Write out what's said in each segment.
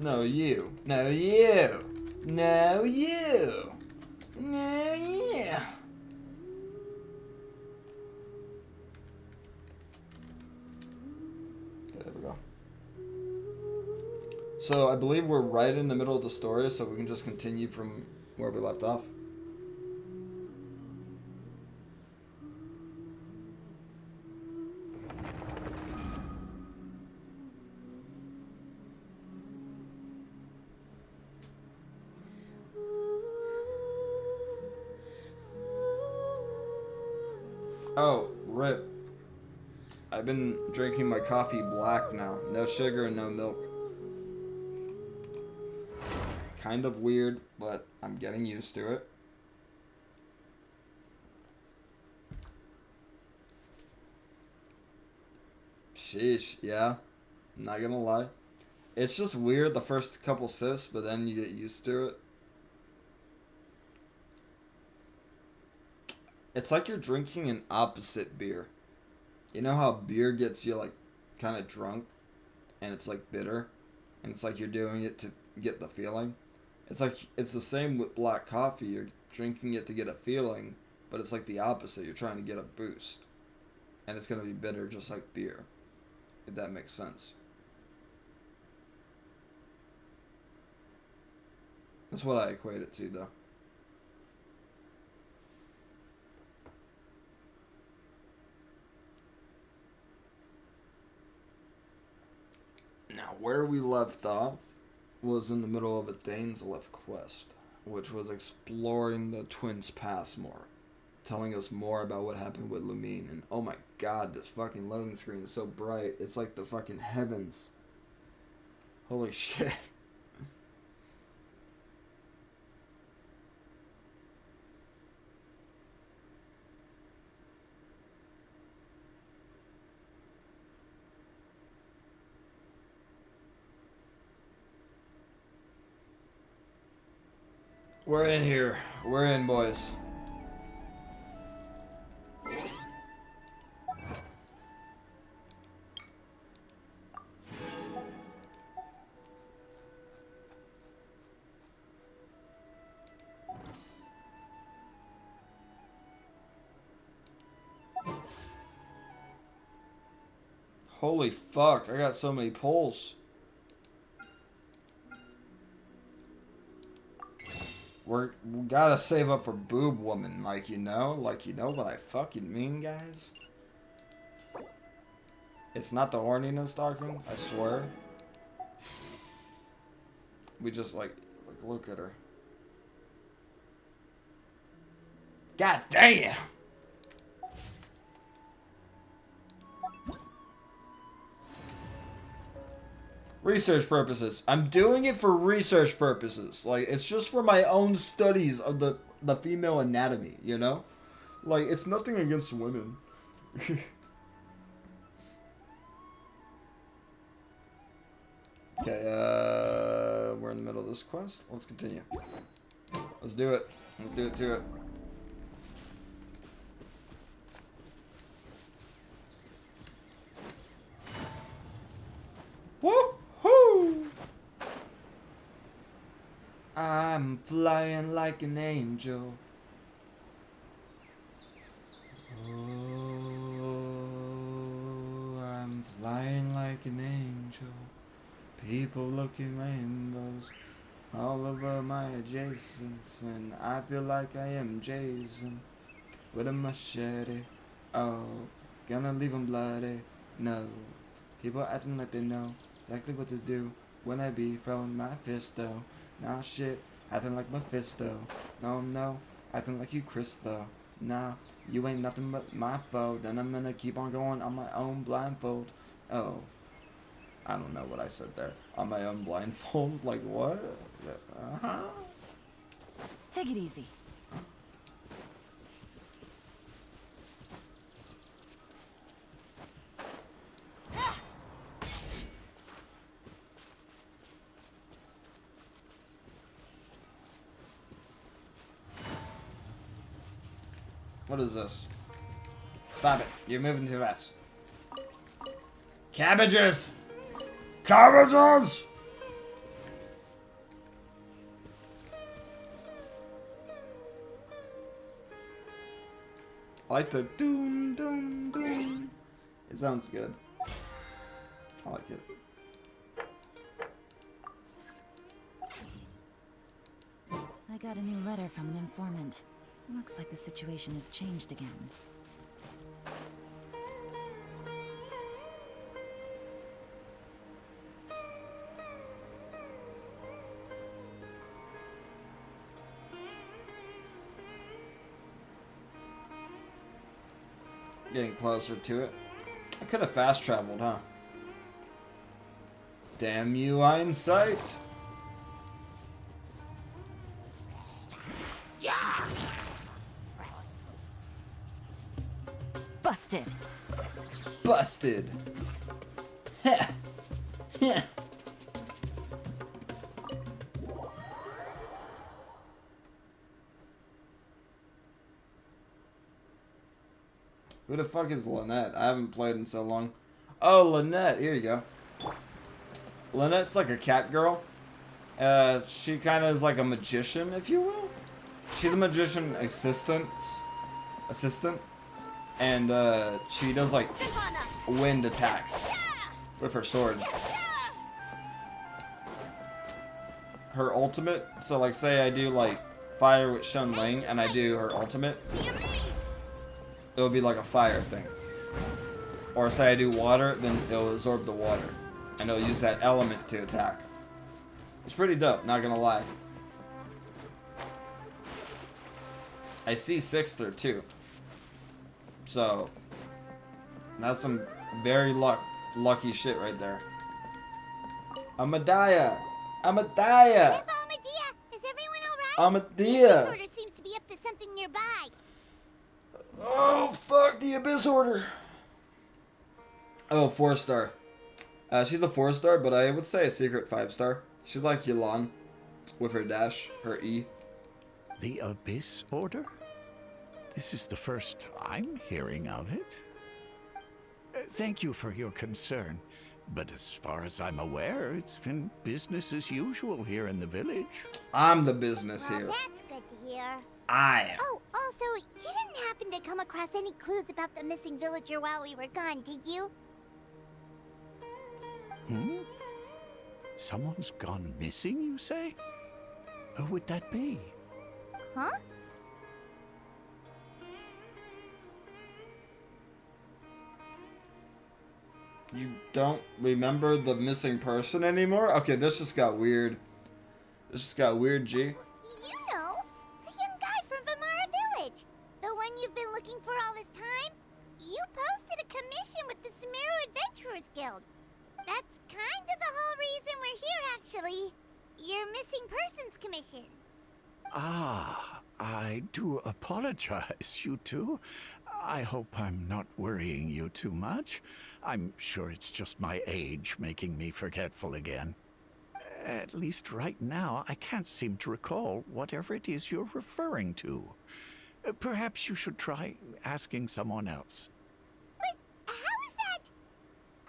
No, you. No, you. No, you. No, you. Okay, there we go. So I believe we're right in the middle of the story, so we can just continue from where we left off. Oh, rip. I've been drinking my coffee black now. No sugar and no milk. Kind of weird, but I'm getting used to it. Sheesh, yeah. I'm not gonna lie. It's just weird the first couple sips, but then you get used to it. It's like you're drinking an opposite beer. You know how beer gets you like kind of drunk and it's like bitter and it's like you're doing it to get the feeling? It's like it's the same with black coffee. You're drinking it to get a feeling, but it's like the opposite. You're trying to get a boost. And it's going to be bitter just like beer. If that makes sense. That's what I equate it to, though. Now, where we left off was in the middle of a Dane's Left quest, which was exploring the twins' past more, telling us more about what happened with Lumine. And oh my god, this fucking loading screen is so bright. It's like the fucking heavens. Holy shit. We're in here. We're in, boys. Holy fuck, I got so many pulls. We gotta save up for boob woman, like you know what I fucking mean, guys. It's not the horniness talking, I swear. We just like look at her. God damn! Research purposes. I'm doing it for research purposes. Like, it's just for my own studies of the female anatomy, you know? Like, it's nothing against women. Okay, we're in the middle of this quest. Let's continue. Let's do it. Let's do it to it. Woohoo! I'm flying like an angel. Oh, I'm flying like an angel. People look at rainbows all over my adjacents, and I feel like I am Jason with a machete. Oh, gonna leave 'em bloody. No, people acting like they know exactly what to do when I be throwing my fist though. Nah, shit, acting like Mephisto. No, acting like you Cristo. Nah, you ain't nothing but my foe. Then I'm gonna keep on going on my own blindfold. Oh, I don't know what I said there. On my own blindfold? Like what? Uh-huh. Take it easy. What is this? Stop it. You're moving too fast. Cabbages! Cabbages! I like the doom, doom, doom. It sounds good. I like it. I got a new letter from an informant. Looks like the situation has changed again. Getting closer to it. I could have fast traveled, huh? Damn you, hindsight. Busted! Busted. Heh. Heh. Who the fuck is Lynette? I haven't played in so long. Oh, Lynette. Here you go. Lynette's like a cat girl. She kind of is like a magician, if you will. She's a magician assistant. And she does like wind attacks with her sword. Her ultimate, so like say I do like fire with Shun Ling and I do her ultimate, it'll be like a fire thing. Or say I do water, then it'll absorb the water. And it'll use that element to attack. It's pretty dope, not gonna lie. I see Sixter too. So that's some very lucky shit right there. Amadea! Amadea! Grandpa Amadea, is everyone alright? The Amadea! Abyss Order seems to be up to something nearby. Oh fuck the Abyss Order! Oh, 4-star. She's a 4-star, but I would say a secret 5-star. She's like Yelan with her dash, her E. The Abyss Order? This is the first I'm hearing of it. Thank you for your concern, but as far as I'm aware, it's been business as usual here in the village. I'm the business Well, here. that's good to hear. I am. Oh, also, you didn't happen to come across any clues about the missing villager while we were gone, did you? Hmm? Someone's gone missing, you say? Who would that be? Huh? You don't remember the missing person anymore? Okay, this just got weird. This just got weird, G. You know, the young guy from Vamara Village. The one you've been looking for all this time. You posted a commission with the Sumeru Adventurers Guild. That's kind of the whole reason we're here, actually. Your missing persons commission. Ah, I do apologize, you two. I hope I'm not worrying you too much. I'm sure it's just my age making me forgetful again. At least right now, I can't seem to recall whatever it is you're referring to. Perhaps you should try asking someone else. But how is that?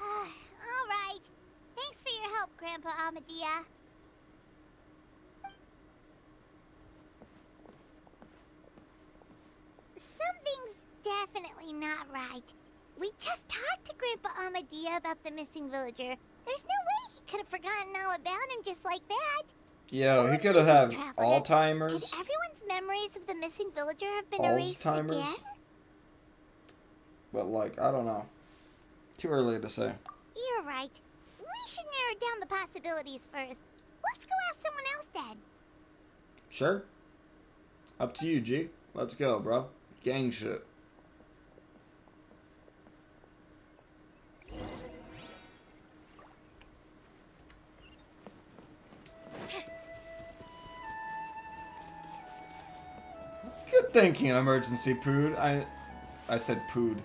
All right. Thanks for your help, Grandpa Amadea. Something's definitely not right. We just talked to Grandpa Amadea about the missing villager. There's no way he could have forgotten all about him just like that. Yo, he could have had Traveler, Alzheimer's. Could everyone's memories of the missing villager have been erased Alzheimer's? again? But like, I don't know. Too early to say. You're right. We should narrow down the possibilities first. Let's go ask someone else then. Sure. Up to you, G. Let's go, bro. Gang shit. Good thinking, emergency food. I said pood.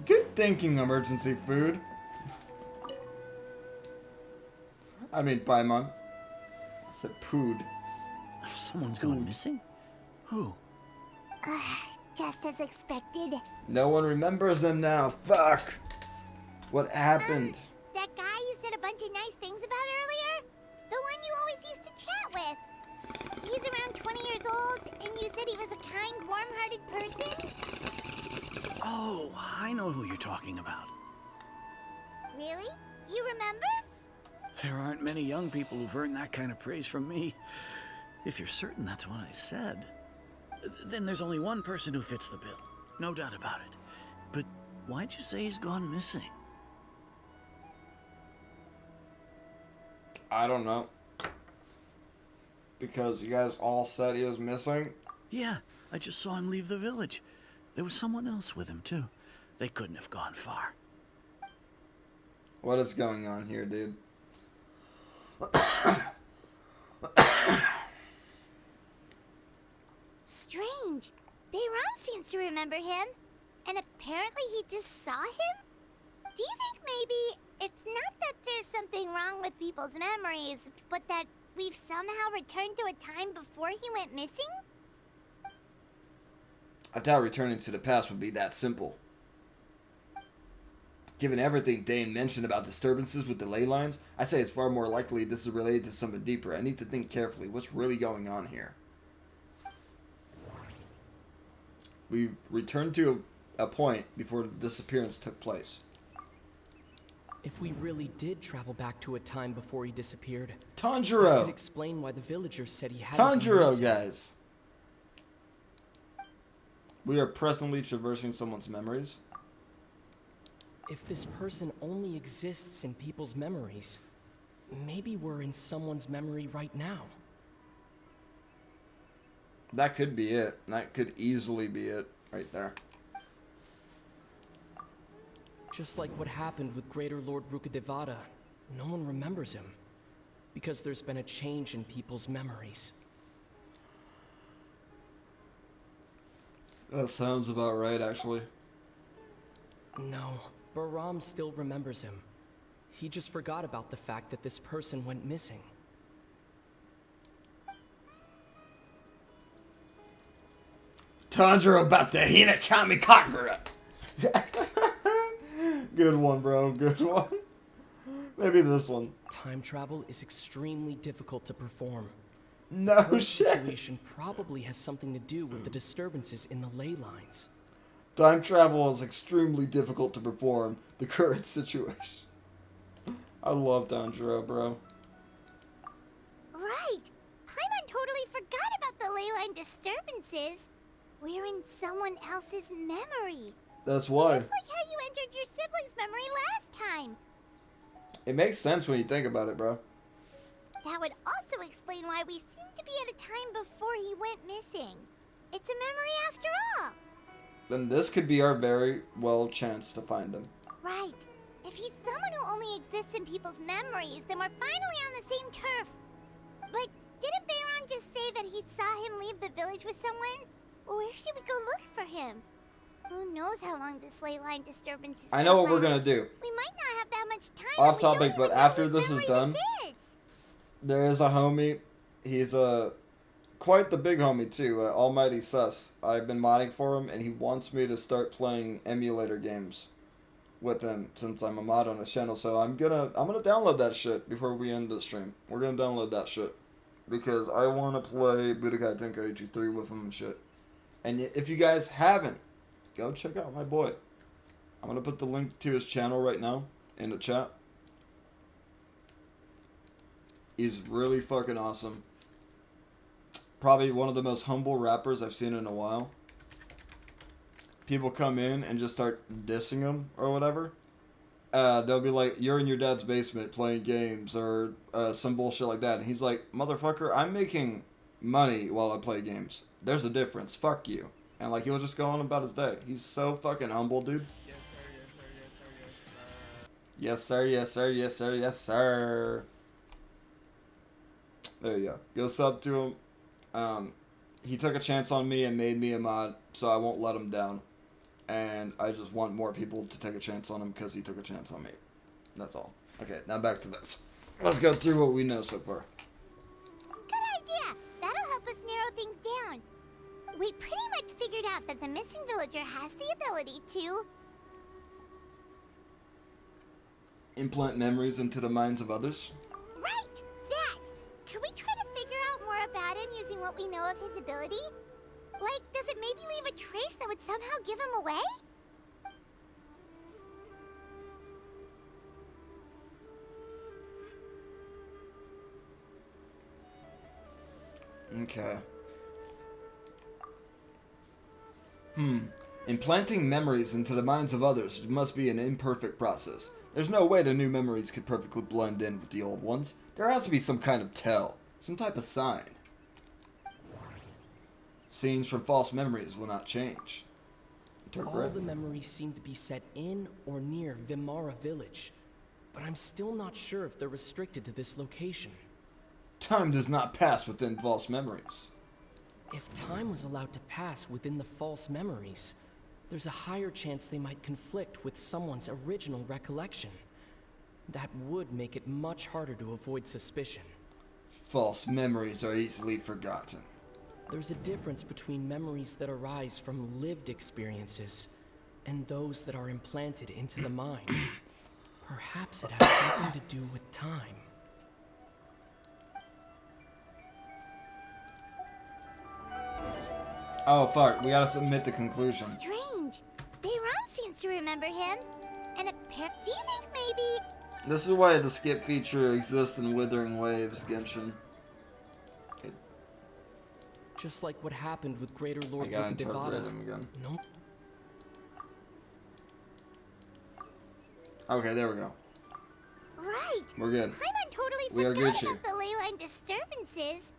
Good thinking, emergency food. I mean, Paimon. I said pood. Someone's gone missing? Who? Just as expected. No one remembers him now. Fuck. What happened? That guy you said a bunch of nice things about earlier? The one you always used to chat with. He's around 20 years old, and you said he was a kind, warm-hearted person? Oh, I know who you're talking about. Really? You remember? There aren't many young people who've earned that kind of praise from me. If you're certain that's what I said, then there's only one person who fits the bill. No doubt about it. But why'd you say he's gone missing? I don't know. Because you guys all said he was missing? Yeah, I just saw him leave the village. There was someone else with him, too. They couldn't have gone far. What is going on here, dude? Strange. Bayram seems to remember him. And apparently he just saw him? Do you think maybe it's not that there's something wrong with people's memories, but that we've somehow returned to a time before he went missing? I doubt returning to the past would be that simple. Given everything Dane mentioned about disturbances with the ley lines, I say it's far more likely this is related to something deeper. I need to think carefully. What's really going on here? We returned to a point before the disappearance took place. If we really did travel back to a time before he disappeared, that could Tanjiro! explain why the villagers said he had Tanjiro, guys! We are presently traversing someone's memories. If this person only exists in people's memories, maybe we're in someone's memory right now. That could be it. That could easily be it right there. Just like what happened with Greater Lord Rukadevada, no one remembers him. Because there's been a change in people's memories. That sounds about right, actually. No, Bahram still remembers him. He just forgot about the fact that this person went missing. Tanjiro about to Hinakami Kagura. Good one, bro. Good one. Maybe this one. Time travel is extremely difficult to perform. No This shit. situation probably has something to do with the disturbances in the ley lines. Time travel is extremely difficult to perform the current situation. I love Tanjiro, bro. Right. Paimon totally forgot about the ley line disturbances. We're in someone else's memory. That's why. Just like how you entered your sibling's memory last time. It makes sense when you think about it, bro. That would also explain why we seem to be at a time before he went missing. It's a memory after all. Then this could be our very well chance to find him. Right. If he's someone who only exists in people's memories, then we're finally on the same turf. But didn't Bayron just say that he saw him leave the village with someone? Where should we go look for him? Who knows how long this ley line disturbance is I know what we're last. gonna do. We might not have that much time. Off and we don't topic, even but know after whose this is memory done, this is. there is a homie. He's quite the big homie too. Almighty Sus. I've been modding for him, and he wants me to start playing emulator games with him since I'm a mod on his channel. So I'm gonna download that shit before we end the stream. We're gonna download that shit because I want to play Budokai Tenkaichi 3 with him and shit. And if you guys haven't, go check out my boy. I'm gonna put the link to his channel right now in the chat. He's really fucking awesome. Probably one of the most humble rappers I've seen in a while. People come in and just start dissing him or whatever. They'll be like, "You're in your dad's basement playing games," or some bullshit like that. And he's like, "Motherfucker, I'm making money while I play games. There's a difference. Fuck you." And like, he'll just go on about his day. He's so fucking humble, dude. Yes, sir, yes, sir, yes, sir, yes, sir. There you go. Go sub to him. He took a chance on me and made me a mod, so I won't let him down. And I just want more people to take a chance on him because he took a chance on me. That's all. Okay, now back to this. Let's go through what we know so far. Good idea. That'll help us narrow things down. We pretty much figured out that the missing villager has the ability to... Implant memories into the minds of others. Right! That! Can we try to figure out more about him using what we know of his ability? Like, does it maybe leave a trace that would somehow give him away? Okay. Implanting memories into the minds of others must be an imperfect process. There's no way the new memories could perfectly blend in with the old ones. There has to be some kind of tell, some type of sign. Scenes from false memories will not change. All the memories seem to be set in or near Vimara village, but I'm still not sure if they're restricted to this location. Time does not pass within false memories. If time was allowed to pass within the false memories, there's a higher chance they might conflict with someone's original recollection. That would make it much harder to avoid suspicion. False memories are easily forgotten. There's a difference between memories that arise from lived experiences and those that are implanted into the mind. Perhaps it has something to do with time. Oh fuck, we gotta submit the conclusion. Strange. Bayram seems to remember him. And do you think maybe... This is why the skip feature exists in Withering Waves, Genshin. Just like what happened with Greater I Lord gotta interpret Rukadevada. him again. No. Okay, there we go. Right. We're good. Paimon totally We are forgot Gucci. about the ley line disturbances.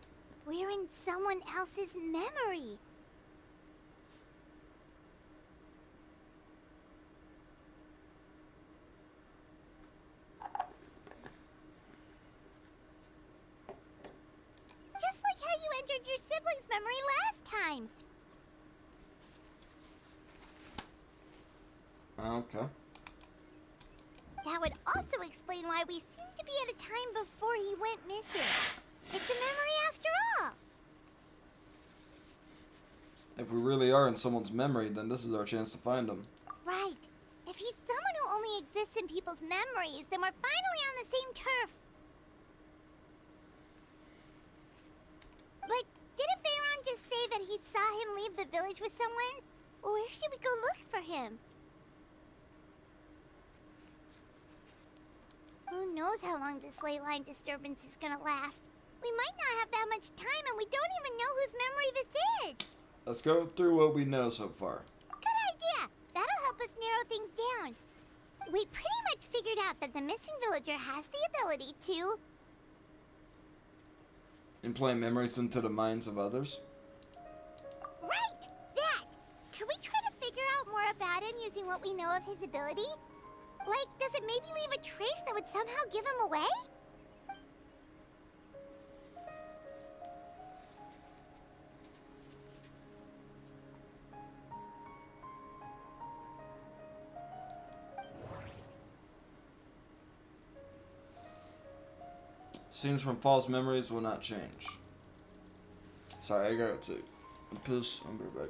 We're in someone else's memory. Just like how you entered your sibling's memory last time. Okay. That would also explain why we seem to be at a time before he went missing. It's a memory after all. If we really are in someone's memory, then this is our chance to find them. Right. If he's someone who only exists in people's memories, then we're finally on the same turf. But didn't Bayron just say that he saw him leave the village with someone? Where should we go look for him? Who knows how long this ley line disturbance is gonna last? We might not have that much time, and we don't even know whose memory this is. Let's go through what we know so far. Good idea. That'll help us narrow things down. We pretty much figured out that the missing villager has the ability to... Implant memories into the minds of others. Right! That! Can we try to figure out more about him using what we know of his ability? Like, does it maybe leave a trace that would somehow give him away? Scenes from false memories will not change. Sorry, I gotta to piss. I'll be right back.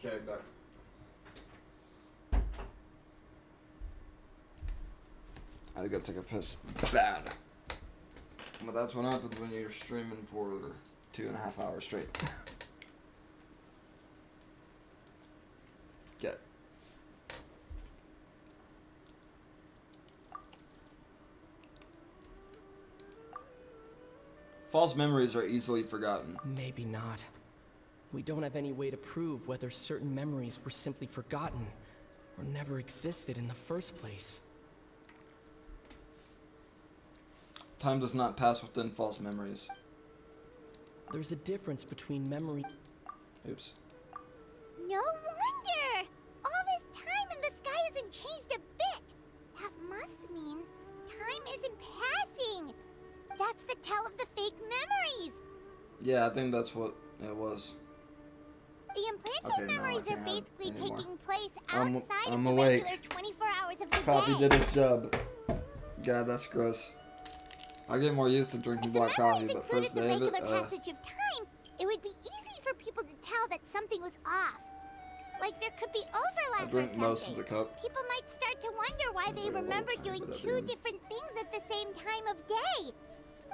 Okay, back. I had to go take a piss. Bad. But that's what happens when you're streaming for 2.5 hours straight. Okay. False memories are easily forgotten. Maybe not. We don't have any way to prove whether certain memories were simply forgotten or never existed in the first place. Time does not pass within false memories. There's a difference between memory. Oops. No wonder! All this time and the sky hasn't changed a bit! That must mean time isn't passing! That's the tell of the fake memories! Yeah, I think that's what it was. The implanted memories are basically taking place I'm outside of the awake. regular 24 hours of the Coffee day. did its job. God, that's gross. I get more used to drinking black coffee, but first the day of regular it, passage of time, it would be easy for people to tell that something was off. Like there could be overlap I or drink something. most of the cup. People might start to wonder why they remember doing two different things at the same time of day.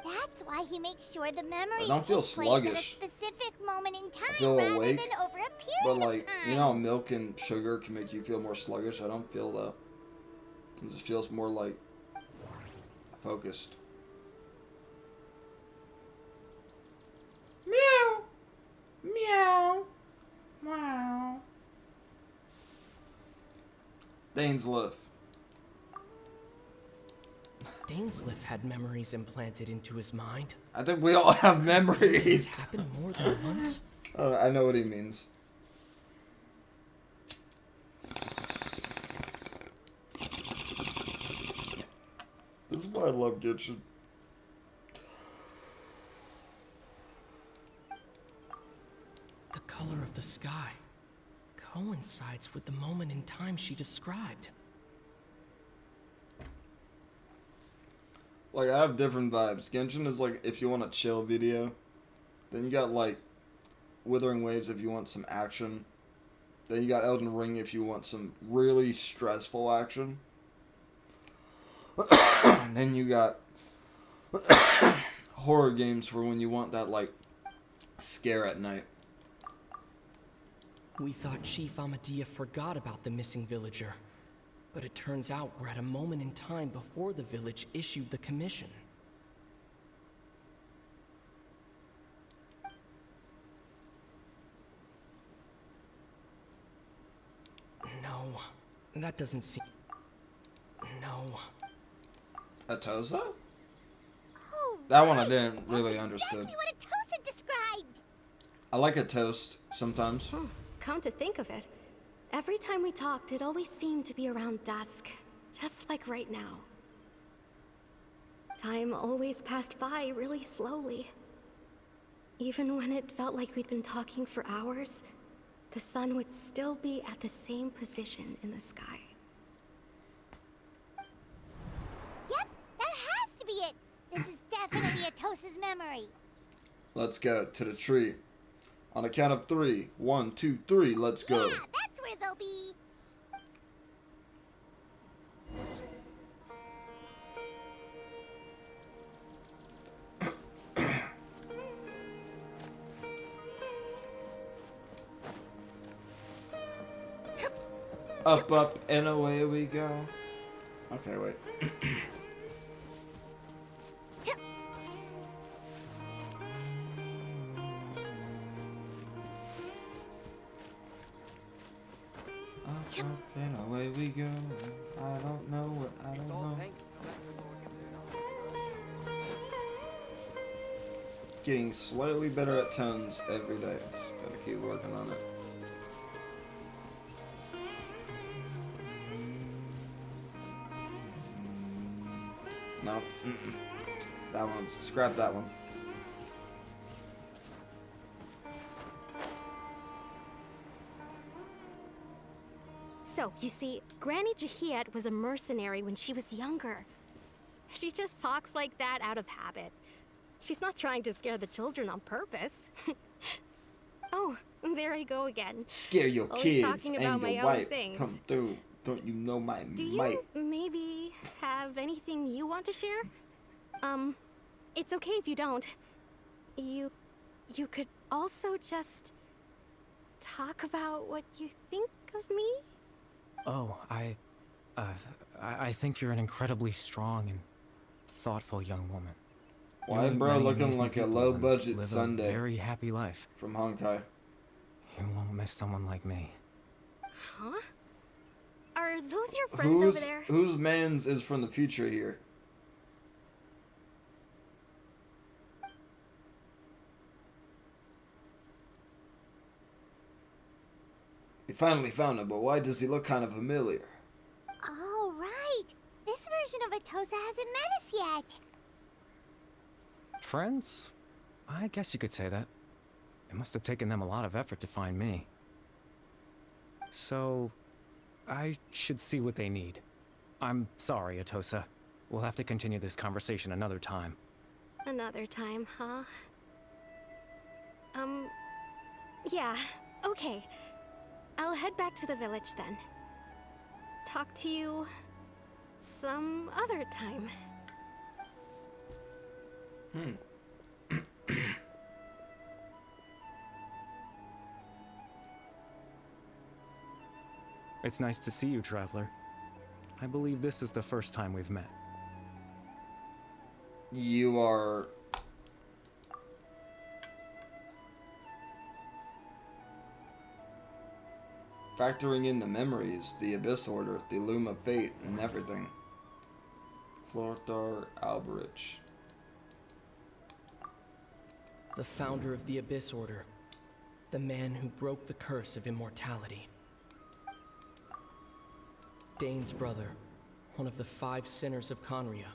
That's why he makes sure the memories I don't feel take place at a sluggish. specific moment in time feel rather awake, than over a period But like, of time. you know how milk and sugar can make you feel more sluggish? I don't feel that. It just feels more like focused. Meow. Meow. Wow. Dainsliff. Dainsliff had memories implanted into his mind. I think we all have memories. Happened more than once. I know what he means. This is why I love Genshin. The color of the sky coincides with the moment in time she described. Like, I have different vibes. Genshin is like, if you want a chill video. Then you got, like, Withering Waves if you want some action. Then you got Elden Ring if you want some really stressful action. And then you got horror games for when you want that, like, scare at night. We thought Chief Amadea forgot about the missing villager. But it turns out we're at a moment in time before the village issued the commission. No, that doesn't seem... No. Atosa? Oh, That one I right. didn't really That's understood. exactly what Atosa described. I like a toast sometimes. Come to think of it, every time we talked, it always seemed to be around dusk, just like right now. Time always passed by really slowly. Even when it felt like we'd been talking for hours, the sun would still be at the same position in the sky. Yep, that has to be it. This is definitely Atosa's memory. Let's go to the tree. On a count of 3. 1, 2, 3. Let's go. Yeah, that's where they'll be. Up, up, and away we go. Okay, wait. Up, up, and away we go. I don't know what I don't know. Getting slightly better at tones every day. Just gotta keep working on it. No. That one. Scrap that one. So, you see, Granny Jahiet was a mercenary when she was younger. She just talks like that out of habit. She's not trying to scare the children on purpose. Oh, there I go again. Scare your Always kids talking and about my your own wife. things. Come through. Don't you know my Do might? you maybe have anything you want to share? It's okay if you don't. You could also just talk about what you think of me? Oh, I think you're an incredibly strong and thoughtful young woman. Why You'll meet bro many looking amazing like a people low and budget live Sunday a very happy life. from Honkai? You won't miss someone like me. Huh? Are those your friends over there? Whose man's is from the future here? We finally found him, but why does he look kind of familiar? Oh, right. This version of Atosa hasn't met us yet. Friends? I guess you could say that. It must have taken them a lot of effort to find me. So, I should see what they need. I'm sorry, Atosa. We'll have to continue this conversation another time. Another time, huh? Yeah, okay. I'll head back to the village then. Talk to you some other time. It's nice to see you, Traveler. I believe this is the first time we've met. You are... factoring in the memories, the Abyss Order, the Loom of Fate, and everything. Clothar Alberich. The founder of the Abyss Order. The man who broke the curse of immortality. Dane's brother, one of the 5 sinners of Conria.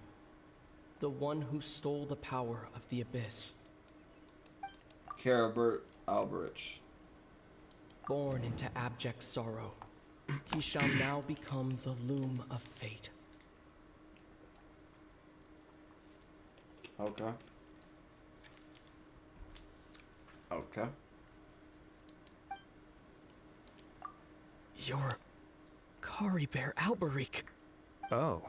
The one who stole the power of the Abyss. Carabert Alberich. Born into abject sorrow, he shall now become the Loom of Fate. Okay. Okay. You're Kari Bear Alberich. Oh.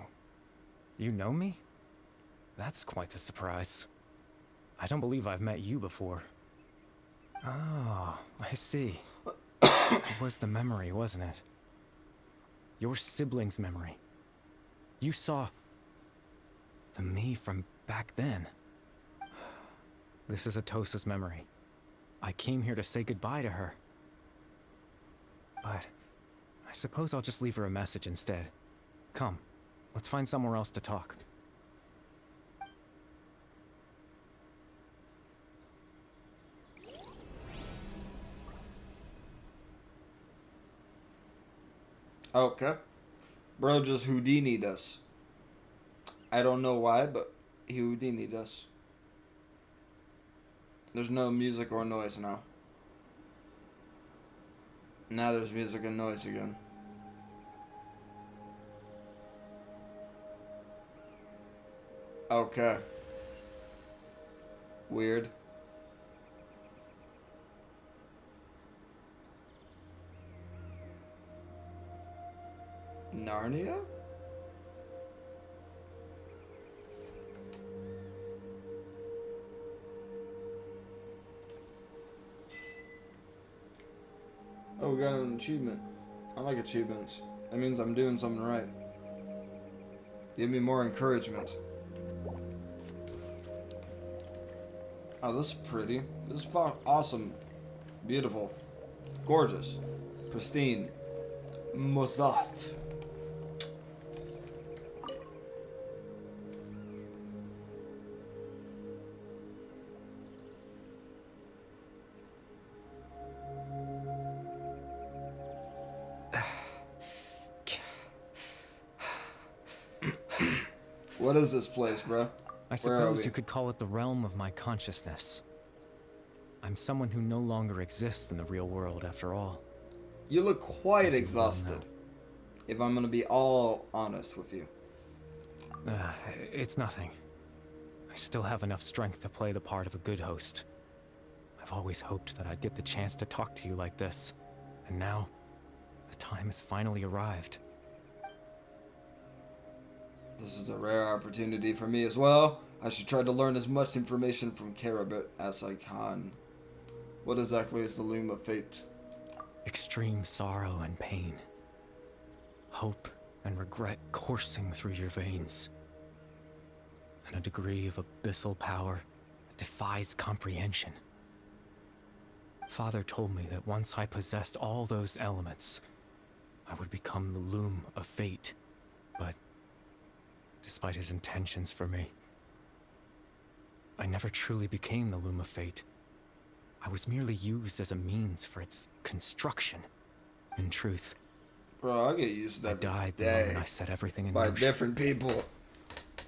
You know me? That's quite the surprise. I don't believe I've met you before. Oh, I see. It was the memory, wasn't it? Your sibling's memory. You saw... the me from back then. This is Atosa's memory. I came here to say goodbye to her. But... I suppose I'll just leave her a message instead. Come, let's find somewhere else to talk. Okay. Bro just Houdini'd us. I don't know why, but he Houdini'd us. There's no music or noise now. Now there's music and noise again. Okay. Weird. Narnia? Oh, we got an achievement. I like achievements. That means I'm doing something right. Give me more encouragement. Oh, this is pretty. This is awesome. Beautiful. Gorgeous. Pristine. Mozart. What is this place, bro? I suppose you could call it the realm of my consciousness. I'm someone who no longer exists in the real world, after all. You look quite As you well exhausted. know. If I'm gonna be all honest with you. It's nothing. I still have enough strength to play the part of a good host. I've always hoped that I'd get the chance to talk to you like this. And now, the time has finally arrived. This is a rare opportunity for me as well. I should try to learn as much information from Carabit as I can. What exactly is the Loom of Fate? Extreme sorrow and pain. Hope and regret coursing through your veins. and a degree of abyssal power that defies comprehension. Father told me that once I possessed all those elements, I would become the loom of fate. But despite his intentions for me, I never truly became the loom of fate. I was merely used as a means for its construction. In truth, Bro, I get used to that. I died the day moment I set everything in by motion. different people.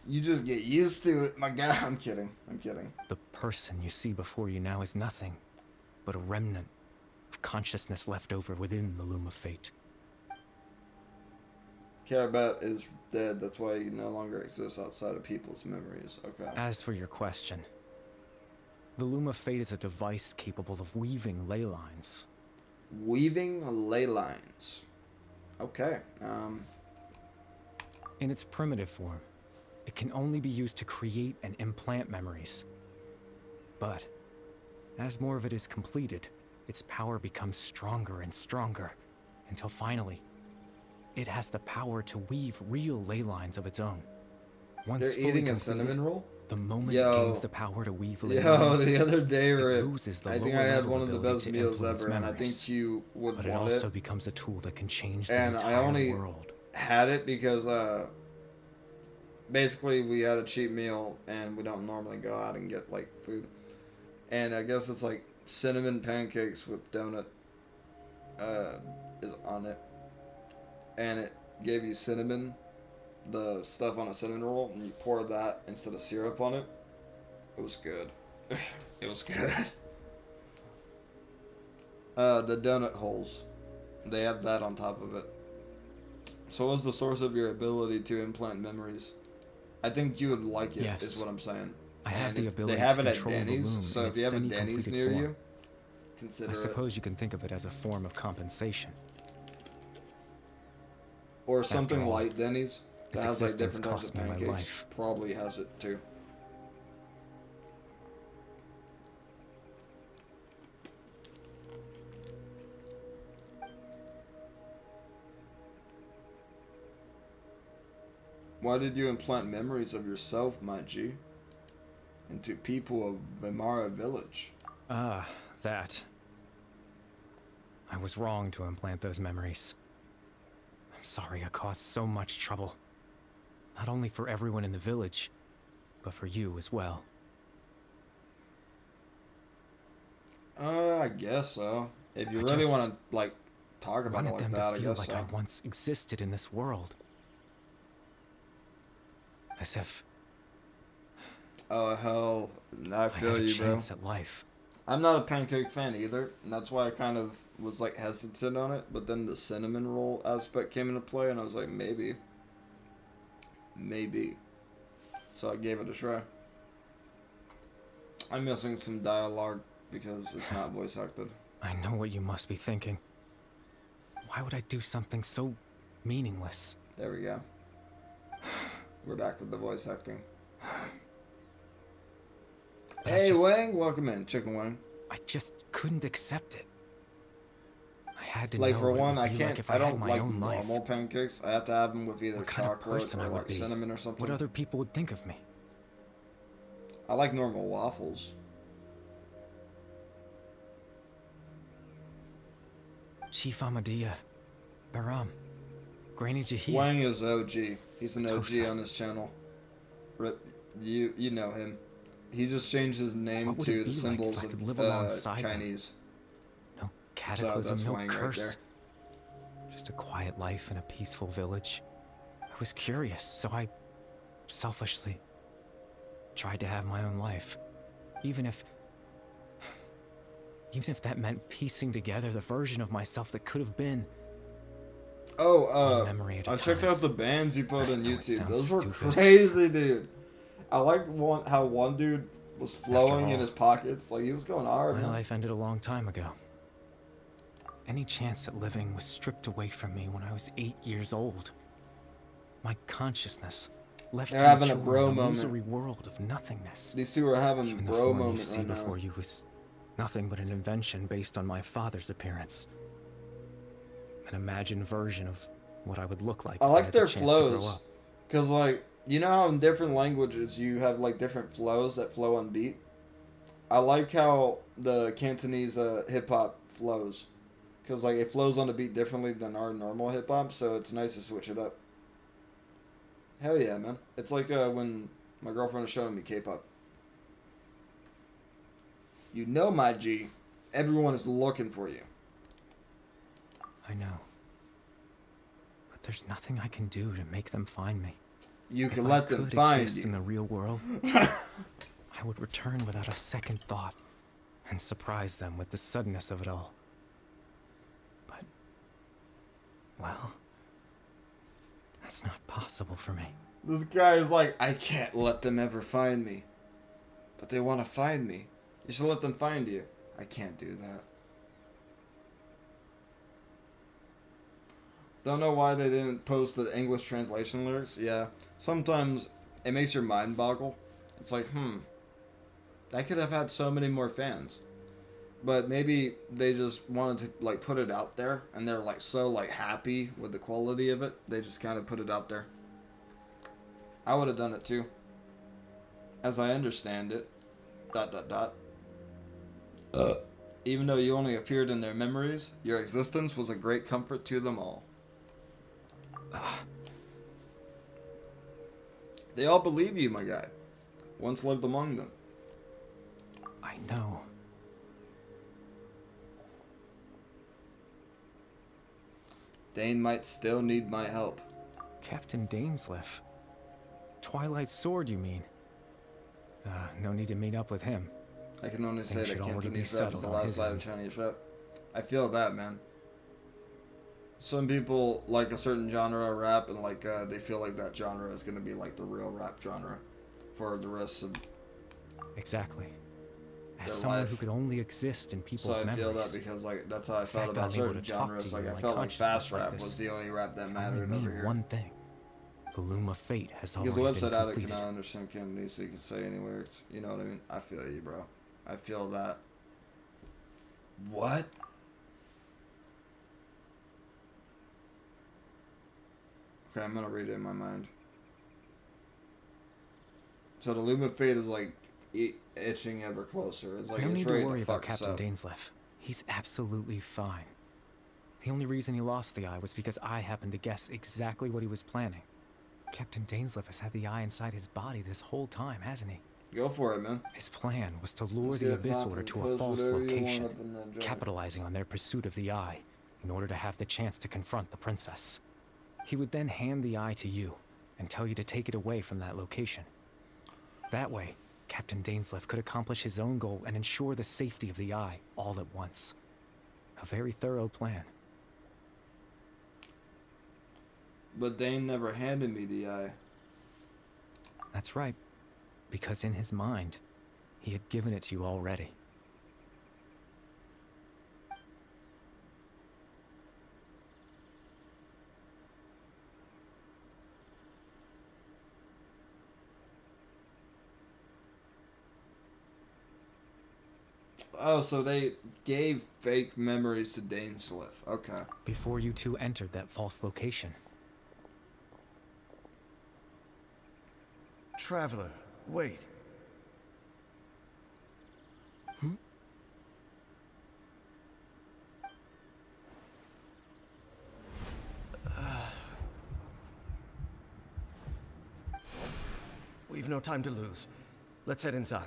You just get used to it, my guy. I'm kidding. I'm kidding. The person you see before you now is nothing but a remnant of consciousness left over within the loom of fate. Carabat is dead. That's why he no longer exists outside of people's memories. Okay. As for your question, the loom of fate is a device capable of weaving ley lines. Weaving ley lines. Okay. In its primitive form, it can only be used to create and implant memories. But as more of it is completed, its power becomes stronger and stronger, until finally, it has the power to weave real ley lines of its own. Once They're fully eating a completed, cinnamon roll? the moment Yo. it gains the power to weave ley Yo, lines, the other day, it Rick, loses the I think lower I had level one of the ability best to meals influence ever, and I memories. think you would But it want also it. becomes a tool that can change the And entire I only world. had it because basically we had a cheap meal and we don't normally go out and get like food. And I guess it's like cinnamon pancakes with donut is on it. And it gave you cinnamon, the stuff on a cinnamon roll, and you pour that instead of syrup on it. It was good. It was good. The donut holes, they had that on top of it. So what was the source of your ability to implant memories? I think you would like it, Yes. is what I'm saying. I have And the ability they have to it at control the Denny's, loom so in if you its have a Denny's semi-completed near form. you, consider I it. suppose you can think of it as a form of compensation. Or After something all, like Denny's that its has like existence different types cost of me my pancakes. life. Probably has it too. Why did you implant memories of yourself, my G, into people of Vimara village? Ah, that. I was wrong to implant those memories. I'm sorry I caused so much trouble. Not only for everyone in the village, but for you as well. I guess so. If you I really just want to, like, talk about it wanted like them that, I to feel guess like so. I once existed in this world. As if Oh, hell. I I feel had a you, bro. chance at life. I'm not a pancake fan either, and that's why I kind of was, like, hesitant on it. But then the cinnamon roll aspect came into play, and I was like, maybe. Maybe. So I gave it a try. I'm missing some dialogue because it's not voice acted. I know what you must be thinking. Why would I do something so meaningless? There we go. We're back with the voice acting. But Hey, I just, Wang, welcome in, Chicken Wang. I just couldn't accept it. I had to Like, know for what it one, would I be can't. like if I had don't my like own life. normal pancakes. I have to have them with either What kind of chocolate person or I would like be. cinnamon or something. What other people would think of me. I like normal waffles. Chief Ahmadiyya, Baram, Granny Jahia. Wang is OG. He's an OG Tosa. on this channel. You know him. He just changed his name What would to it the be like symbols if I could of live alongside them? Chinese. No cataclysm, that's no Wang right curse. there. Just a quiet life in a peaceful village. I was curious, so I selfishly tried to have my own life. Even if that meant piecing together the version of myself that could have been. Oh, One memory at a I checked time. out the bands you put I on know it YouTube. sounds Those were stupid. crazy, dude. I liked how one dude was flowing in all, his pockets. Like, he was going hard, My man. life ended a long time ago. Any chance at living was stripped away from me when I was 8 years old. My consciousness left They're to having a mature bro in moment. illusory world of nothingness. These two are having Even the bro form you moment see right now. before you was nothing but an invention based on my father's appearance. An imagined version of what I would look like. I if like had their the chance to grow flows. up. Because, like, You know how in different languages you have like different flows that flow on beat? I like how the Cantonese hip hop flows. Because like it flows on a beat differently than our normal hip hop, so it's nice to switch it up. Hell yeah, man. It's like when my girlfriend was showing me K-pop. You know, my G, everyone is looking for you. I know. But there's nothing I can do to make them find me. You If can I let them could find exist in you. the real world, I would return without a second thought and surprise them with the suddenness of it all. But, well, that's not possible for me. This guy is like, I can't let them ever find me. But they want to find me. You should let them find you. I can't do that. Don't know why they didn't post the English translation lyrics. Yeah, sometimes it makes your mind boggle. It's like, that could have had so many more fans. But maybe they just wanted to like put it out there, and they're like so like happy with the quality of it. They just kind of put it out there. I would have done it too. As I understand it, ... Even though you only appeared in their memories, your existence was a great comfort to them all. They all believe you, my guy. Once lived among them. I know. Dane might still need my help. Captain Dainsleif. Twilight's sword, you mean? No need to meet up with him. I can only say Things that should already be Cantonese rap is settled the on last his side of end. Chinese rap. I feel that, man. Some people like a certain genre of rap, and like they feel like that genre is gonna be like the real rap genre for the rest of. Exactly. As Their someone life. who could only exist in So people's I feel that memories. because like that's how I The felt fact about that I'm able certain to talk to genres. you Like I in my felt like consciousness fast like rap this was the only rap that can mattered only over mean here. one thing. The Loom of Fate has Because already the been website addict completed. cannot understand Cantonese, so you can say any lyrics. You know what I mean? I feel you, bro. I feel that. What? Okay, I'm gonna read it in my mind. So the Loom of Fate is like itching ever closer. It's like No it's need to ready worry to about fuck us Captain up. Dainsleif. He's absolutely fine. The only reason he lost the eye was because I happened to guess exactly what he was planning. Captain Dainsleif has had the eye inside his body this whole time, hasn't he? Go for it, man. His plan was to lure Let's the get Abyss poppin'. Order to a Post false whatever you want location, up in that joint. capitalizing on their pursuit of the eye in order to have the chance to confront the princess. He would then hand the eye to you and tell you to take it away from that location. That way, Captain Dainsleif could accomplish his own goal and ensure the safety of the eye all at once. A very thorough plan. But Dane never handed me the eye. That's right, because in his mind, he had given it to you already. Oh, so they gave fake memories to Dainsleif. Okay. Before you two entered that false location. Traveler, wait. We've no time to lose. Let's head inside.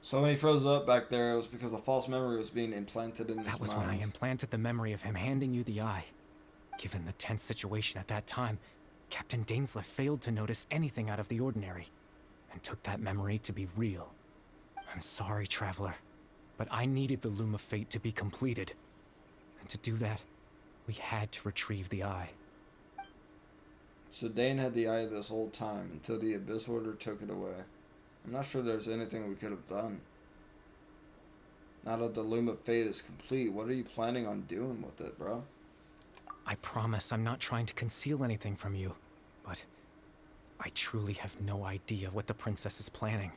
So when he froze up back there, it was because a false memory was being implanted in his That was mind. when I implanted the memory of him handing you the eye. Given the tense situation at that time, Captain Dainsleif failed to notice anything out of the ordinary, and took that memory to be real. I'm sorry, Traveler, but I needed the Loom of Fate to be completed. And to do that, we had to retrieve the eye. So Dane had the eye this whole time until the Abyss Order took it away. I'm not sure there's anything we could have done. Now that the Loom of Fate is complete, what are you planning on doing with it, bro? I promise I'm not trying to conceal anything from you, but I truly have no idea what the princess is planning.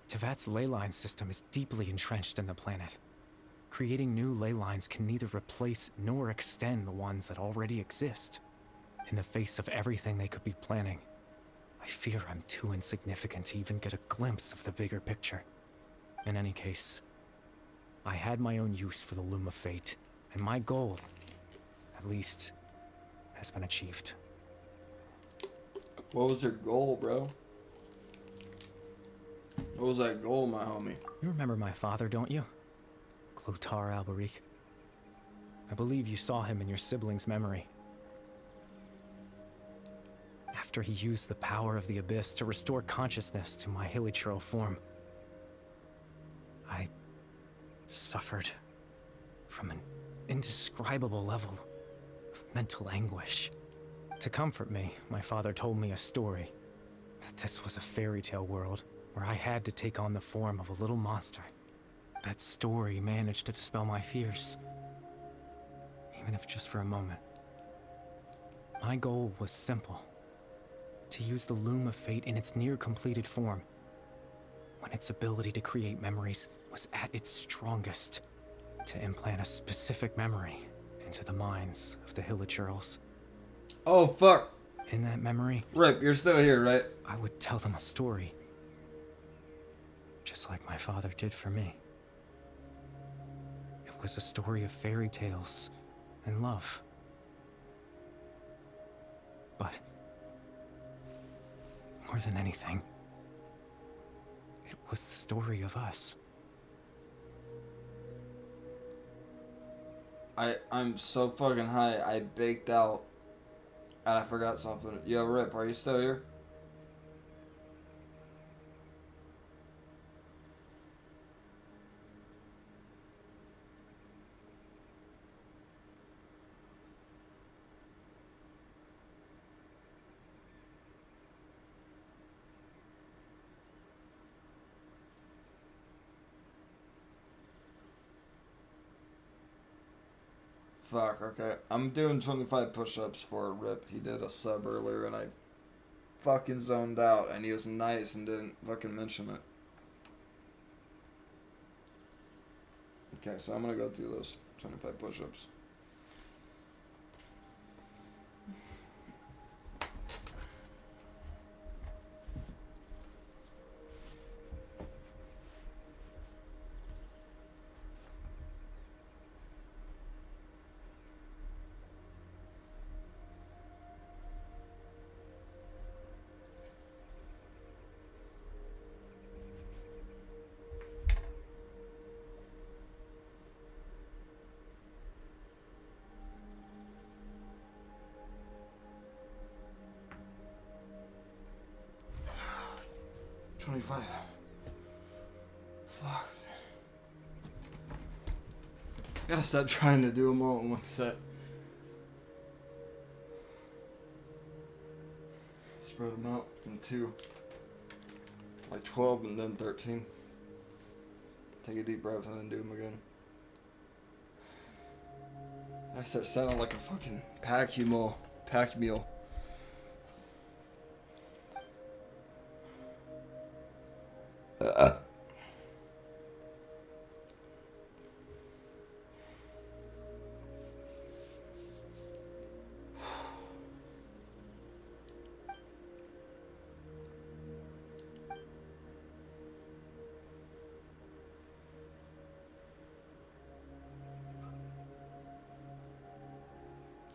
Tevat's ley line system is deeply entrenched in the planet. Creating new ley lines can neither replace nor extend the ones that already exist. In the face of everything they could be planning, I fear I'm too insignificant to even get a glimpse of the bigger picture. In any case, I had my own use for the Loom of Fate, and my goal, at least, has been achieved. What was your goal, bro? What was that goal, my homie? You remember my father, don't you? Clotar Alberic. I believe you saw him in your sibling's memory. After he used the power of the Abyss to restore consciousness to my hilichurl form, I suffered from an indescribable level of mental anguish. To comfort me, my father told me a story, that this was a fairy tale world where I had to take on the form of a little monster. That story managed to dispel my fears, even if just for a moment. My goal was simple: to use the Loom of Fate in its near-completed form, when its ability to create memories was at its strongest, to implant a specific memory into the minds of the hilichurls. Oh, fuck. In that memory, Rip, you're still here, right? I would tell them a story, just like my father did for me. It was a story of fairy tales and love. But more than anything, it was the story of us. I'm so fucking high, I baked out. And I forgot something. Yo, Rip, are you still here? Fuck, okay. I'm doing 25 push-ups for Rip. He did a sub earlier and I fucking zoned out and he was nice and didn't fucking mention it. Okay, so I'm gonna go do those 25 push-ups. $25. Fuck. I gotta stop trying to do them all in one set. Spread them out in two. Like 12 and then 13. Take a deep breath and then do them again. I start sounding like a fucking pack mule.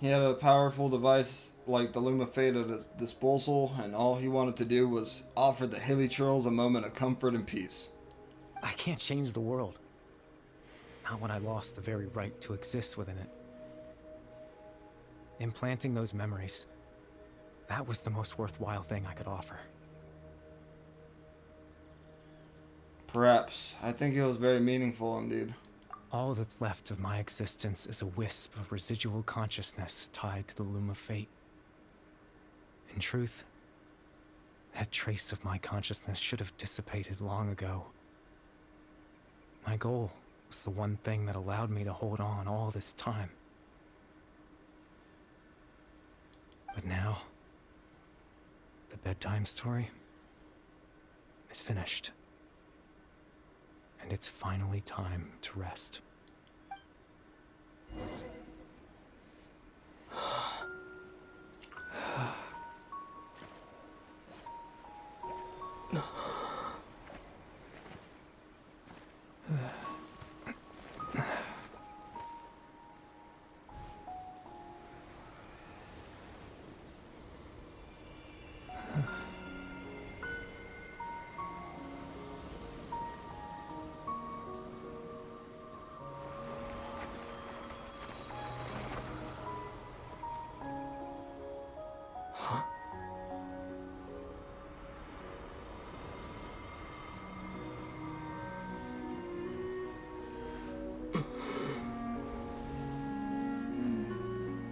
He had a powerful device like the Loom of Fate at his disposal, and all he wanted to do was offer the hilichurls a moment of comfort and peace. I can't change the world. Not when I lost the very right to exist within it. Implanting those memories, that was the most worthwhile thing I could offer. Perhaps. I think it was very meaningful indeed. All that's left of my existence is a wisp of residual consciousness tied to the Loom of Fate. In truth, that trace of my consciousness should have dissipated long ago. My goal was the one thing that allowed me to hold on all this time. But now, the bedtime story is finished. and it's finally time to rest.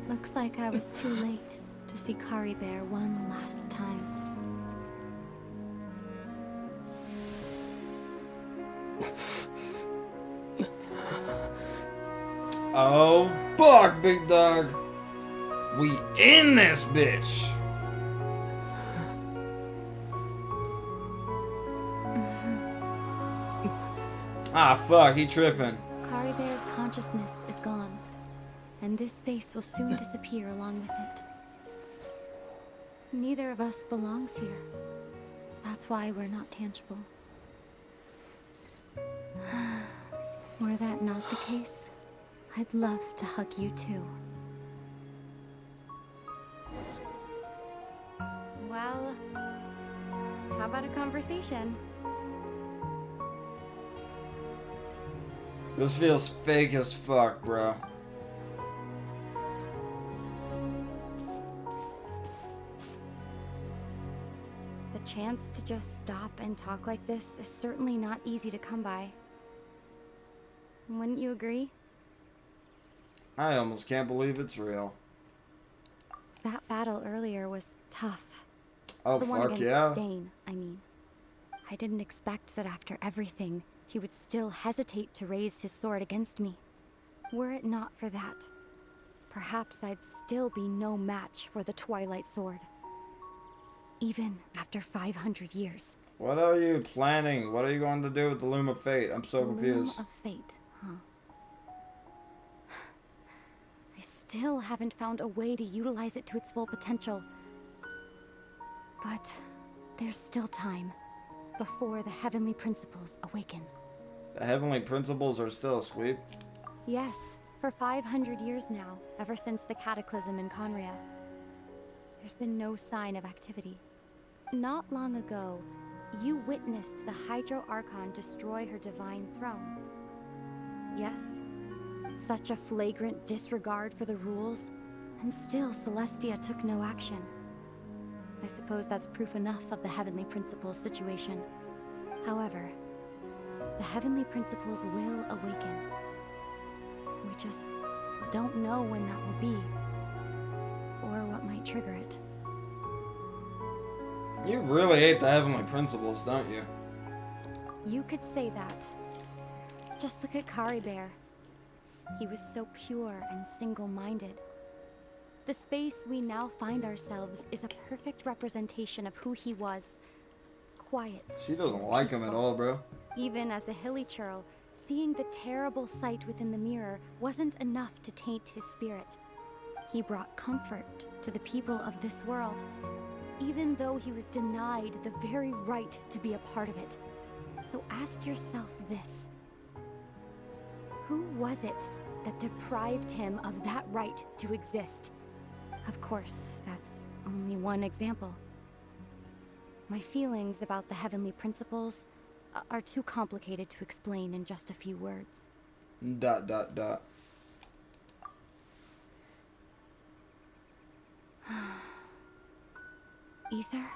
Looks like I was too late to see Kari Bear one last time. Oh, fuck, big dog. We in this bitch. Ah, fuck, he tripping. Kari Bear's consciousness is gone, and this space will soon disappear along with it. Neither of us belongs here. That's why we're not tangible. Were that not the case, I'd love to hug you too. Well, how about a conversation? This feels fake as fuck, bro. The chance to just stop and talk like this is certainly not easy to come by. Wouldn't you agree? I almost can't believe it's real. That battle earlier was tough. Oh, The one fuck against yeah. Dane, I mean. I didn't expect that after everything, he would still hesitate to raise his sword against me. Were it not for that, perhaps I'd still be no match for the Twilight Sword. Even after 500 years. What are you planning? What are you going to do with the Loom of Fate? I'm so confused. Loom of Fate, huh? I still haven't found a way to utilize it to its full potential. But there's still time before the heavenly principles awaken. The heavenly principles are still asleep? Yes, for 500 years now, ever since the cataclysm in Conria. There's been no sign of activity. Not long ago, you witnessed the Hydro Archon destroy her divine throne. Yes, such a flagrant disregard for the rules, and still Celestia took no action. I suppose that's proof enough of the Heavenly Principles situation. However, the Heavenly Principles will awaken. We just don't know when that will be, or what might trigger it. You really hate the heavenly principles, don't you? You could say that. Just look at Kari Bear. He was so pure and single-minded. The space we now find ourselves is a perfect representation of who he was. Quiet. She doesn't and like him at peaceful. all, bro. Even as a hilly churl, seeing the terrible sight within the mirror wasn't enough to taint his spirit. He brought comfort to the people of this world, even though he was denied the very right to be a part of it. So ask yourself this. Who was it that deprived him of that right to exist? Of course, that's only one example. My feelings about the heavenly principles are too complicated to explain in just a few words. ... Ether?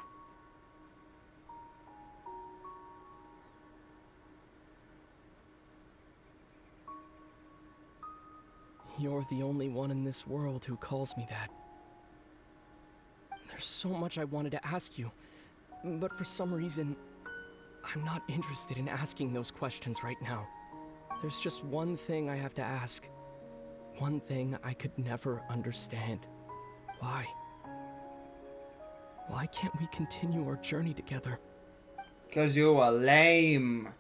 You're the only one in this world who calls me that. There's so much I wanted to ask you, but for some reason, I'm not interested in asking those questions right now. There's just one thing I have to ask. One thing I could never understand. Why? Why can't we continue our journey together? 'Cause you are lame.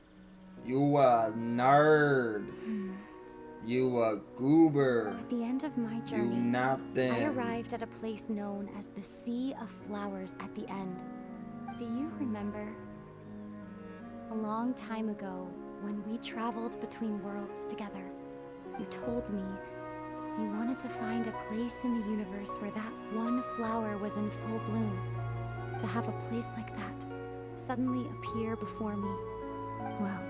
You a nerd. You a goober. At the end of my You journey, nothing. I arrived at a place known as the Sea of Flowers at the end. Do you remember? A long time ago, when we traveled between worlds together, you told me you wanted to find a place in the universe where that one flower was in full bloom. To have a place like that suddenly appear before me. Well,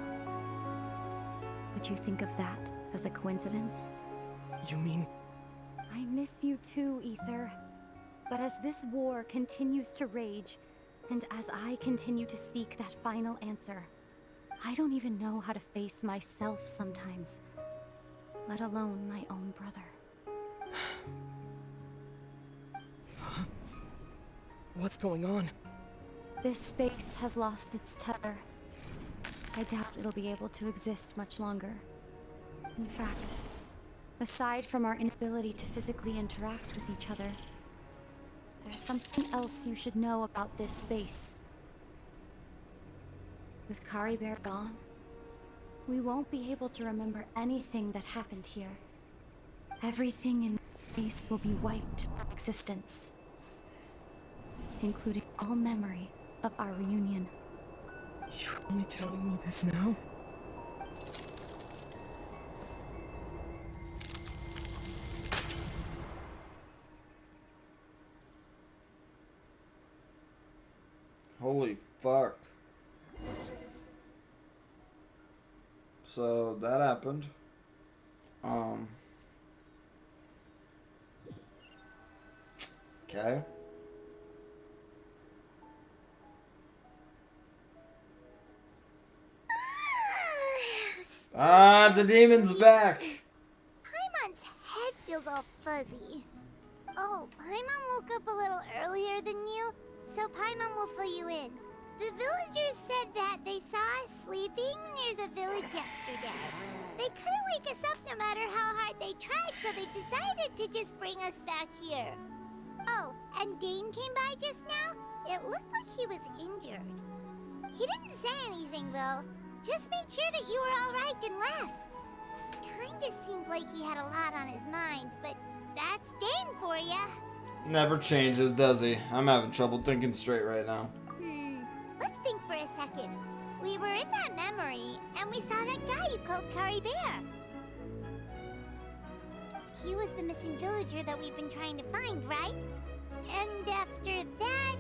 would you think of that as a coincidence? You mean... I miss you too, Ether. But as this war continues to rage, and as I continue to seek that final answer, I don't even know how to face myself sometimes, let alone my own brother. What's going on? This space has lost its tether. I doubt it'll be able to exist much longer. In fact, aside from our inability to physically interact with each other, there's something else you should know about this space. With Kari Bear gone, we won't be able to remember anything that happened here. Everything in space will be wiped from existence, including all memory of our reunion. You're only telling me this now? Holy fuck. So that happened. Okay. The demon's back. Paimon's head feels all fuzzy. Oh, Paimon woke up a little earlier than you, so Paimon will fill you in. The villagers said that they saw us sleeping near the village yesterday. They couldn't wake us up no matter how hard they tried, so they decided to just bring us back here. Oh, and Dane came by just now. It looked like he was injured. He didn't say anything, though. Just made sure that you were all right and left. Kinda seemed like he had a lot on his mind, but that's Dane for ya. Never changes, does he? I'm having trouble thinking straight right now. Let's think for a second. We were in that memory, and we saw that guy you called Kari Bear. He was the missing villager that we've been trying to find, right? And after that,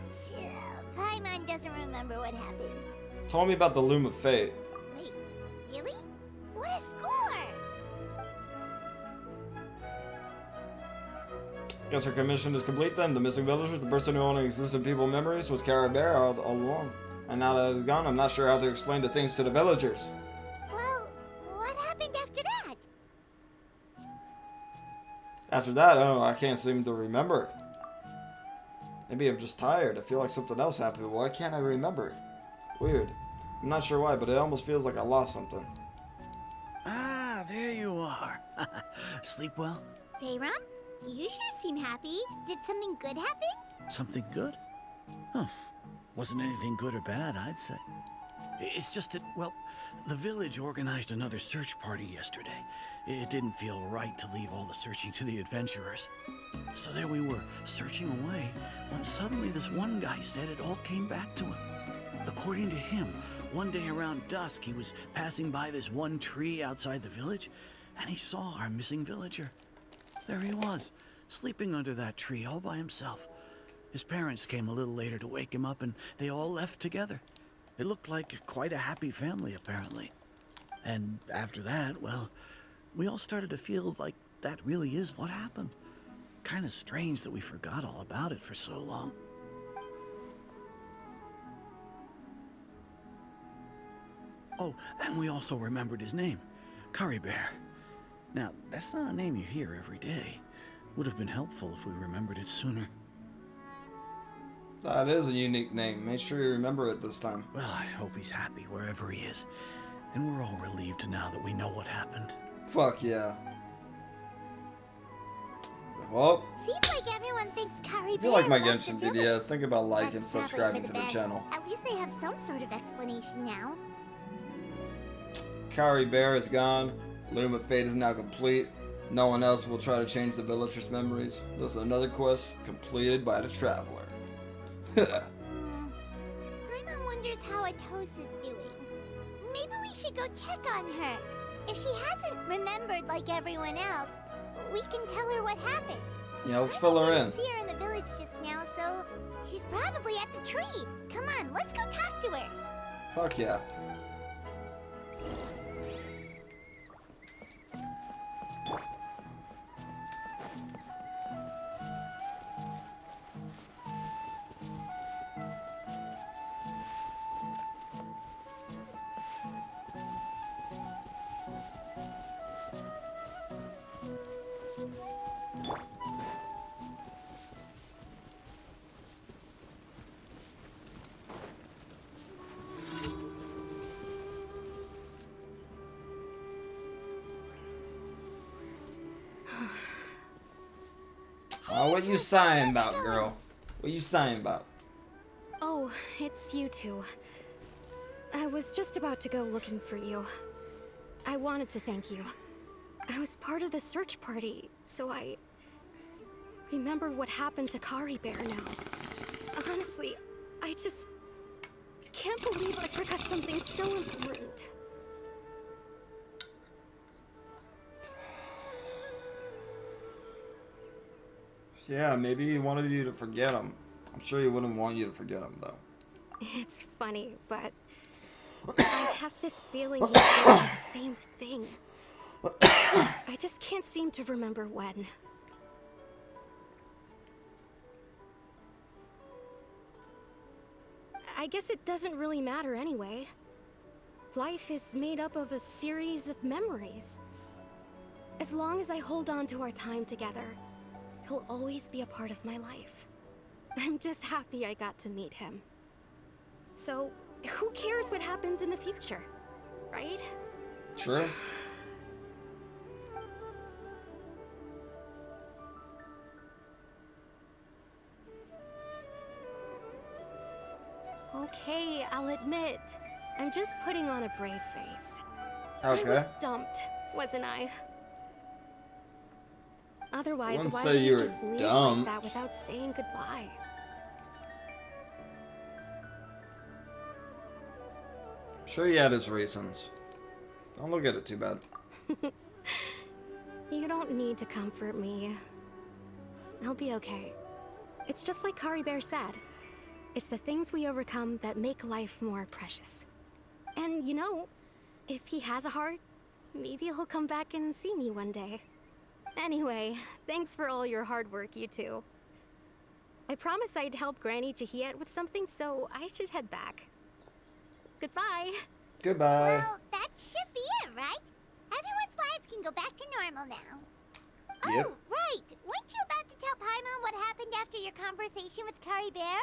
Paimon doesn't remember what happened. Told me about the Loom of Fate. Wait, really? What a score! Guess her commission is complete then. The missing villagers, the person who only existed in people's memories, was Kara Bear all along. And now that it's gone, I'm not sure how to explain the things to the villagers. Well, what happened after that? After that, oh, I can't seem to remember. Maybe I'm just tired. I feel like something else happened. Why can't I remember it? Weird. I'm not sure why, but it almost feels like I lost something. Ah, there you are. Sleep well? Bayram, you sure seem happy. Did something good happen? Something good? Huh. Wasn't anything good or bad, I'd say. It's just that, well, the village organized another search party yesterday. It didn't feel right to leave all the searching to the adventurers. So there we were, searching away, when suddenly this one guy said it all came back to him. According to him, one day around dusk, he was passing by this one tree outside the village, and he saw our missing villager. There he was, sleeping under that tree all by himself. His parents came a little later to wake him up, and they all left together. It looked like quite a happy family, apparently. And after that, well, we all started to feel like that really is what happened. Kind of strange that we forgot all about it for so long. Oh, and we also remembered his name, Kari Bear. Now, that's not a name you hear every day. Would have been helpful if we remembered it sooner. That is a unique name. Make sure you remember it this time. Well, I hope he's happy wherever he is. And we're all relieved now that we know what happened. Fuck yeah. Well, Seems like everyone thinks Kari if you Bear like my left the Genshin village. videos, think about liking and That's probably subscribing for to the best. channel. At least they have some sort of explanation now. Kari Bear is gone. Loom of Fate is now complete. No one else will try to change the villagers' memories. This is another quest completed by the traveler. Paimon wonders how Atos is doing. Maybe we should go check on her. If she hasn't remembered like everyone else, we can tell her what happened. Yeah, let's fill her in. I didn't see her in the village just now, so she's probably at the tree. Come on, let's go talk to her. Fuck yeah. What you sighing about, girl? What you sighing about? Oh, it's you two. I was just about to go looking for you. I wanted to thank you. I was part of the search party, so I remembered what happened to Kari Bear now. Honestly, I just can't believe I forgot something so important. Yeah, maybe he wanted you to forget him. I'm sure he wouldn't want you to forget him, though. It's funny, but I have this feeling he's doing the same thing. I just can't seem to remember when. I guess it doesn't really matter anyway. Life is made up of a series of memories. As long as I hold on to our time together, he'll always be a part of my life. I'm just happy I got to meet him. So, who cares what happens in the future, right? Sure. Okay, I'll admit, I'm just putting on a brave face. Okay. I was dumped, wasn't I? Otherwise, wouldn't why say would you you were just leave dumped. like that without saying goodbye? Sure he had his reasons. Don't look at it too bad. You don't need to comfort me. I'll be okay. It's just like Kari Bear said. It's the things we overcome that make life more precious. And you know, if he has a heart, maybe he'll come back and see me one day. Anyway, thanks for all your hard work, you two. I promised I'd help Granny Jahiet with something, so I should head back. Goodbye. Goodbye. Well, that should be it, right? Everyone's lives can go back to normal now. Yep. Oh, right. Weren't you about to tell Paimon what happened after your conversation with Kari Bear?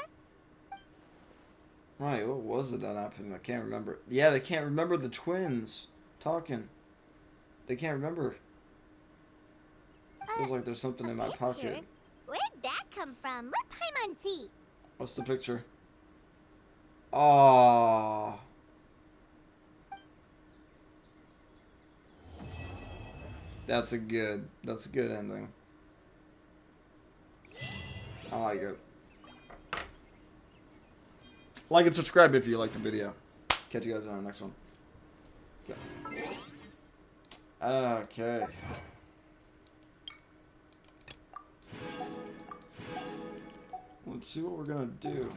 Right, what was it that happened? I can't remember. Yeah, they can't remember the twins talking. They can't remember. Feels like there's something in my Picture? pocket. Where'd that come from? Let Paimon see. What's the picture? Aww. That's a good ending. I like it. Like and subscribe if you liked the video. Catch you guys on the next one. Okay. Let's see what we're gonna do.